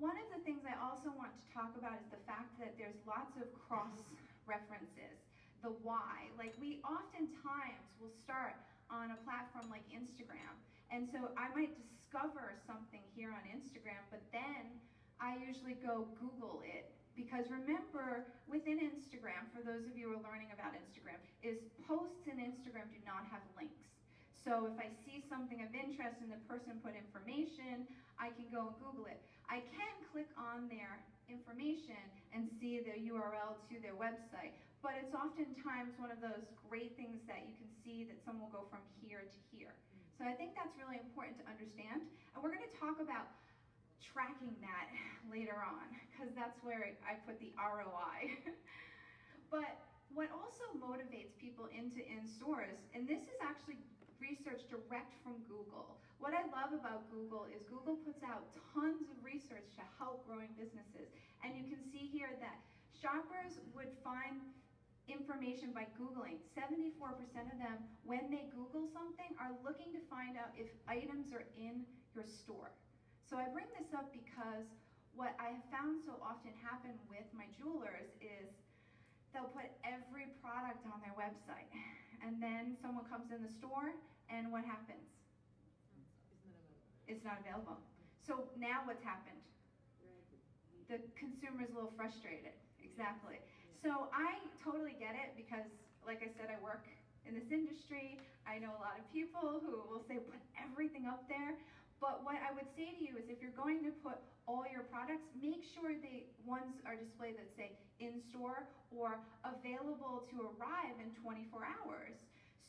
one of the things I also want to talk about is the fact that there's lots of cross references. The why. Like, we oftentimes will start on a platform like Instagram, and so I might discover something here on Instagram, but then I usually go Google it, because remember, within Instagram, for those of you who are learning about Instagram, is posts in Instagram do not have links. So if I see something of interest and the person put information, I can go and Google it. I can click on their information and see the URL to their website, but it's oftentimes one of those great things that you can see that someone will go from here to here. So I think that's really important to understand, and we're going to talk about tracking that later on, because that's where I put the ROI. But what also motivates people into in-stores, and this is actually research direct from Google. What I love about Google is Google puts out tons of research to help growing businesses. And you can see here that shoppers would find information by Googling. 74% of them, when they Google something, are looking to find out if items are in your store. So I bring this up because what I have found so often happen with my jewelers is they'll put every product on their website, and then someone comes in the store, and what happens? It's not available. So now what's happened? The consumer's a little frustrated. Exactly. So I totally get it, because like I said, I work in this industry. I know a lot of people who will say put everything up there. But what I would say to you is, if you're going to put all your products, make sure the ones are displayed that say in store or available to arrive in 24 hours.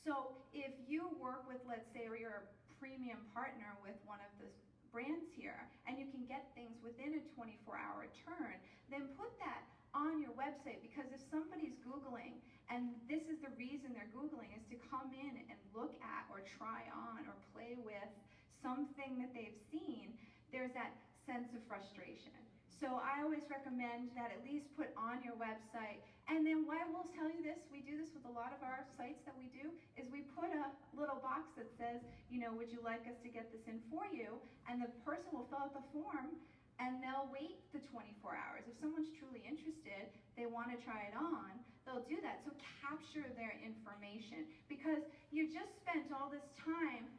So if you work with, let's say, or you're a premium partner with one of the brands here, and you can get things within a 24-hour return, then put that on your website, because if somebody's Googling, and this is the reason they're Googling, is to come in and look at or try on or play with something that they've seen, there's that sense of frustration. So I always recommend that at least put on your website. And then why we'll tell you this, we do this with a lot of our sites that we do, is we put a little box that says, you know, would you like us to get this in for you? And the person will fill out the form, and they'll wait the 24 hours. If someone's truly interested, they want to try it on, they'll do that. So capture their information, because you just spent all this time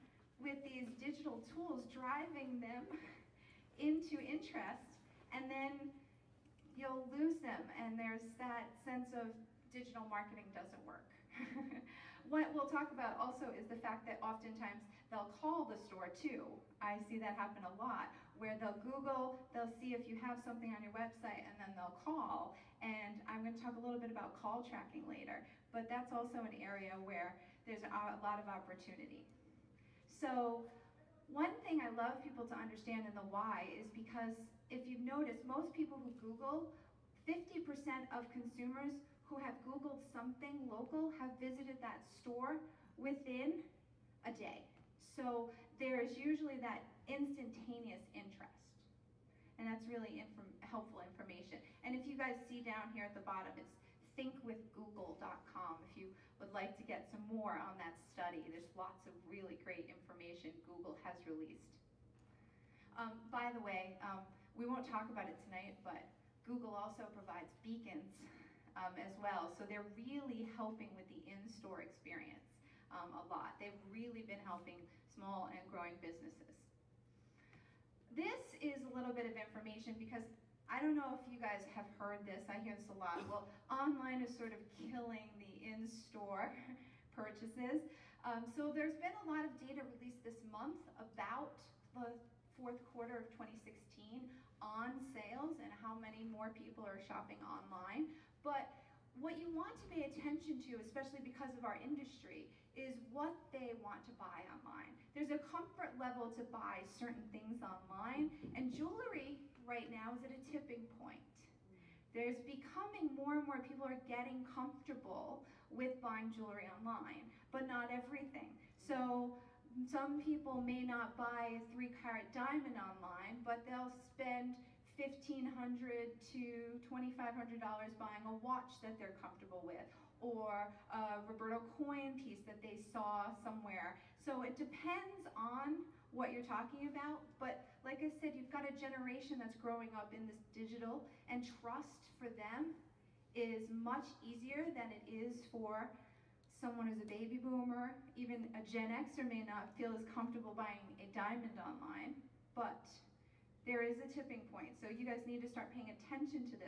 with these digital tools driving them into interest, and then you'll lose them, and there's that sense of digital marketing doesn't work. What we'll talk about also is the fact that oftentimes they'll call the store too. I see that happen a lot, where they'll Google, they'll see if you have something on your website, and then they'll call. And I'm going to talk a little bit about call tracking later, but that's also an area where there's a lot of opportunity. So one thing I love people to understand in the why is because if you've noticed, most people who Google, 50% of consumers who have Googled something local have visited that store within a day. So there is usually that instantaneous interest. And that's really helpful information. And if you guys see down here at the bottom, it's thinkwithgoogle.com if you would like to get some more on that study. There's lots of really great information Google has released. By the way, we won't talk about it tonight, but Google also provides beacons as well. So they're really helping with the in-store experience a lot. They've really been helping small and growing businesses. This is a little bit of information, because I don't know if you guys have heard this. I hear this a lot. Well, online is sort of killing the in-store purchases. So there's been a lot of data released this month about the fourth quarter of 2016 on sales and how many more people are shopping online. But what you want to pay attention to, especially because of our industry, is what they want to buy online. There's a comfort level to buy certain things online, and jewelry right now is at a tipping point. There's becoming more and more people are getting comfortable with buying jewelry online, but not everything. So some people may not buy a 3-carat diamond online, but they'll spend $1,500 to $2,500 buying a watch that they're comfortable with, or a Roberto coin piece that they saw somewhere. So it depends on what you're talking about, but like I said, you've got a generation that's growing up in this digital, and trust for them is much easier than it is for someone who's a baby boomer. Even a Gen Xer may not feel as comfortable buying a diamond online, but there is a tipping point. So you guys need to start paying attention to this.